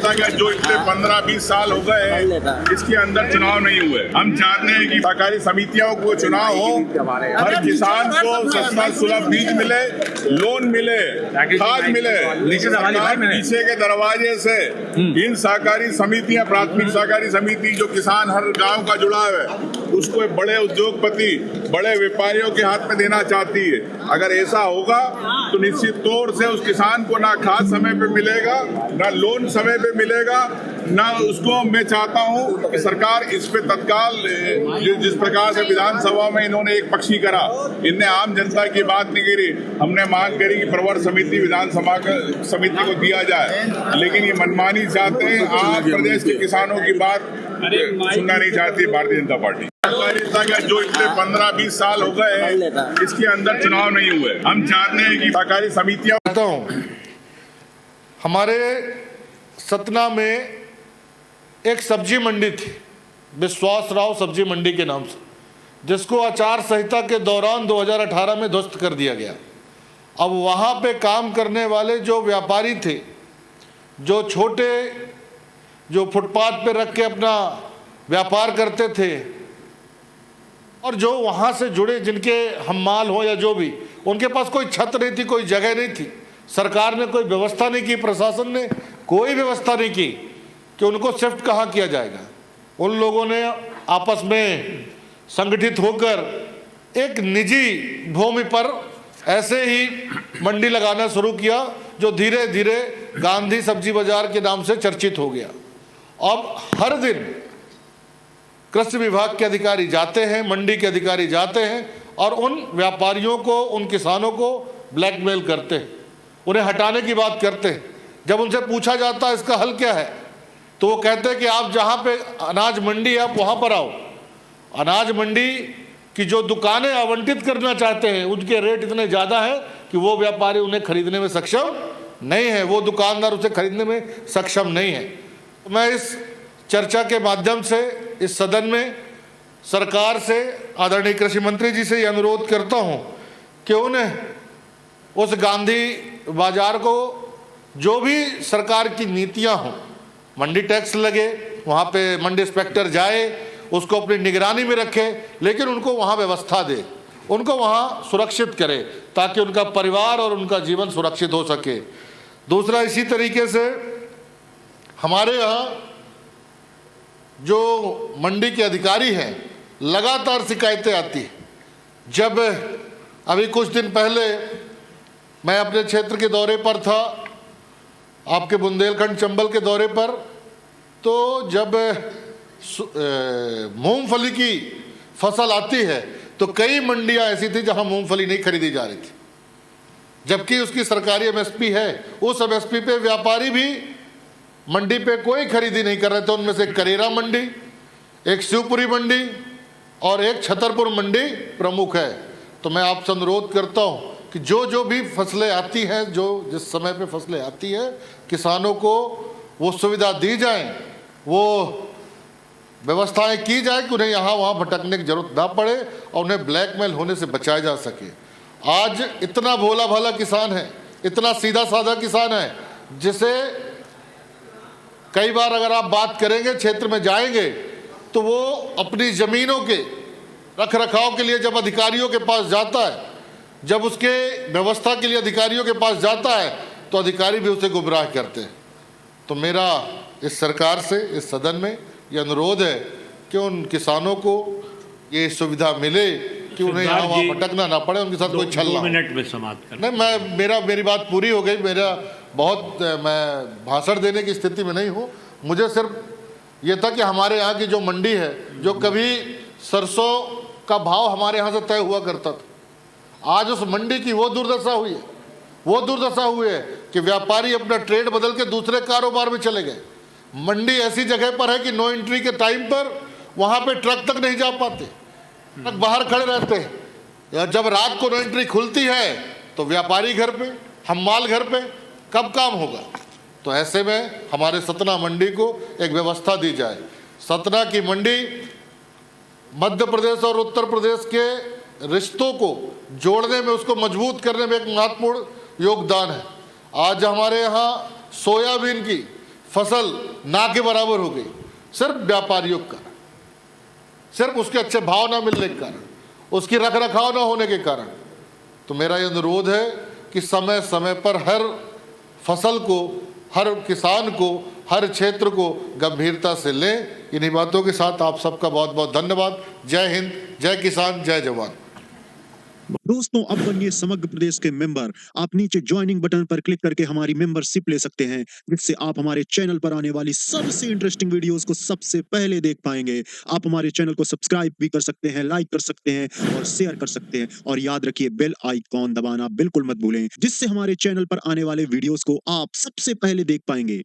सहकारिता के जो इतने 15-20 साल हो गए इसके अंदर चुनाव नहीं हुए। हम चाहते हैं कि सहकारी समितियों को चुनाव हो, हर किसान को सस्ता सुलभ बीज मिले, लोन मिले, खाद मिले। सरकार पीछे के दरवाजे से इन सहकारी समितियां, प्राथमिक सहकारी समिति जो किसान हर गांव का जुड़ाव है उसको बड़े उद्योगपति, बड़े व्यापारियों के हाथ में देना चाहती है। अगर ऐसा होगा तो निश्चित तौर से उस किसान को ना खाद समय पे मिलेगा, ना लोन समय पे मिलेगा, ना उसको। मैं चाहता हूं कि सरकार इस पे तत्काल, जिस प्रकार से विधानसभा में इन्होंने एक पक्षी करा, इनने आम जनता की बात नहीं करी। हमने मांग करी कि प्रवर समिति विधानसभा समिति को दिया जाए, लेकिन ये मनमानी चाहते हैं। आज प्रदेश के किसानों की बात सुनना नहीं चाहती भारतीय जनता पार्टी। सहकारिता के जो इतने 15-20 साल हो गए इसके अंदर चुनाव नहीं हुए। हम चाहते हैं कि सहकारी समितियां। हमारे सतना में एक सब्जी मंडी थी, विश्वास राव सब्जी मंडी के नाम से, जिसको आचार संहिता के दौरान 2018 में ध्वस्त कर दिया गया। अब वहाँ पे काम करने वाले जो व्यापारी थे, जो छोटे, जो फुटपाथ पे रख के अपना व्यापार करते थे, और जो वहाँ से जुड़े, जिनके हम्माल हो या जो भी, उनके पास कोई छत नहीं थी, कोई जगह नहीं थी। सरकार ने कोई व्यवस्था नहीं की, प्रशासन ने कोई व्यवस्था नहीं की कि उनको शिफ्ट कहाँ किया जाएगा। उन लोगों ने आपस में संगठित होकर एक निजी भूमि पर ऐसे ही मंडी लगाना शुरू किया, जो धीरे धीरे गांधी सब्जी बाजार के नाम से चर्चित हो गया। अब हर दिन कृषि विभाग के अधिकारी जाते हैं, मंडी के अधिकारी जाते हैं और उन व्यापारियों को, उन किसानों को ब्लैकमेल करते हैं, उन्हें हटाने की बात करते हैं। जब उनसे पूछा जाता है इसका हल क्या है, तो वो कहते हैं कि आप जहाँ पे अनाज मंडी है आप वहाँ पर आओ। अनाज मंडी की जो दुकानें आवंटित करना चाहते हैं उनके रेट इतने ज़्यादा हैं कि वो व्यापारी उन्हें खरीदने में सक्षम नहीं है, वो दुकानदार उसे खरीदने में सक्षम नहीं है। तो मैं इस चर्चा के माध्यम से इस सदन में सरकार से, आदरणीय कृषि मंत्री जी से ये अनुरोध करता हूं कि उन्हें उस गांधी बाजार को, जो भी सरकार की नीतियां हों, मंडी टैक्स लगे, वहाँ पे मंडी इंस्पेक्टर जाए, उसको अपनी निगरानी में रखे, लेकिन उनको वहाँ व्यवस्था दे, उनको वहाँ सुरक्षित करे, ताकि उनका परिवार और उनका जीवन सुरक्षित हो सके। दूसरा, इसी तरीके से हमारे यहाँ जो मंडी के अधिकारी हैं, लगातार शिकायतें आती हैं। जब अभी कुछ दिन पहले मैं अपने क्षेत्र के दौरे पर था, आपके बुंदेलखंड चंबल के दौरे पर, तो जब मूंगफली की फसल आती है तो कई मंडियां ऐसी थी जहां मूंगफली नहीं खरीदी जा रही थी, जबकि उसकी सरकारी एमएसपी है। उस एमएसपी पे व्यापारी भी मंडी पे कोई खरीदी नहीं कर रहे थे। उनमें से करेरा मंडी, एक शिवपुरी मंडी और एक छतरपुर मंडी प्रमुख है। तो मैं आपसे अनुरोध करता हूं कि जो भी फसलें आती हैं, जो जिस समय पे फसलें आती है, किसानों को वो सुविधा दी जाए, वो व्यवस्थाएं की जाए कि उन्हें यहाँ वहाँ भटकने की जरूरत ना पड़े और उन्हें ब्लैकमेल होने से बचाया जा सके। आज इतना भोला भाला किसान है, इतना सीधा साधा किसान है, जिसे कई बार अगर आप बात करेंगे, क्षेत्र में जाएंगे, तो वो अपनी ज़मीनों के रख रखाव के लिए जब अधिकारियों के पास जाता है, जब उसके व्यवस्था के लिए अधिकारियों के पास जाता है, तो अधिकारी भी उसे गुमराह करते हैं। तो मेरा इस सरकार से, इस सदन में ये अनुरोध है कि उन किसानों को ये सुविधा मिले कि उन्हें यहाँ वहाँ भटकना ना पड़े, उनके साथ कोई छल ना हो। 2 मिनट में समाप्त कर। नहीं, मेरी बात पूरी हो गई। मैं भाषण देने की स्थिति में नहीं हूँ। मुझे सिर्फ ये था कि हमारे यहाँ की जो मंडी है, जो कभी सरसों का भाव हमारे यहाँ से तय हुआ करता था, आज उस मंडी की वो दुर्दशा हुई है कि व्यापारी अपना ट्रेड बदल के दूसरे कारोबार में चले गए। मंडी ऐसी जगह पर है कि नो एंट्री के टाइम पर वहाँ पे ट्रक तक नहीं जा पाते, ट्रक बाहर खड़े रहते हैं। या जब रात को नो एंट्री खुलती है तो व्यापारी घर पे, हम्माल घर पे, कब काम होगा। तो ऐसे में हमारे सतना मंडी को एक व्यवस्था दी जाए। सतना की मंडी मध्य प्रदेश और उत्तर प्रदेश के रिश्तों को जोड़ने में, उसको मजबूत करने में एक महत्वपूर्ण योगदान है। आज हमारे यहाँ सोयाबीन की फसल ना के बराबर हो गई, सिर्फ व्यापारियों का, सिर्फ उसके अच्छे भाव ना मिलने के कारण, उसकी रख रखाव ना होने के कारण। तो मेरा ये अनुरोध है कि समय समय पर हर फसल को, हर किसान को, हर क्षेत्र को गंभीरता से लें। इन्हीं बातों के साथ आप सबका बहुत बहुत धन्यवाद। जय हिंद, जय किसान, जय जवान। दोस्तों, अब बनिए समग्र प्रदेश के मेंबर। आप नीचे ज्वाइनिंग बटन पर क्लिक करके हमारी मेंबरशिप ले सकते हैं, जिससे आप हमारे चैनल पर आने वाली सबसे इंटरेस्टिंग वीडियोस को सबसे पहले देख पाएंगे। आप हमारे चैनल को सब्सक्राइब भी कर सकते हैं, लाइक कर सकते हैं और शेयर कर सकते हैं। और याद रखिए, बेल आइकॉन दबाना बिल्कुल मत भूलें, जिससे हमारे चैनल पर आने वाले वीडियोस को आप सबसे पहले देख पाएंगे।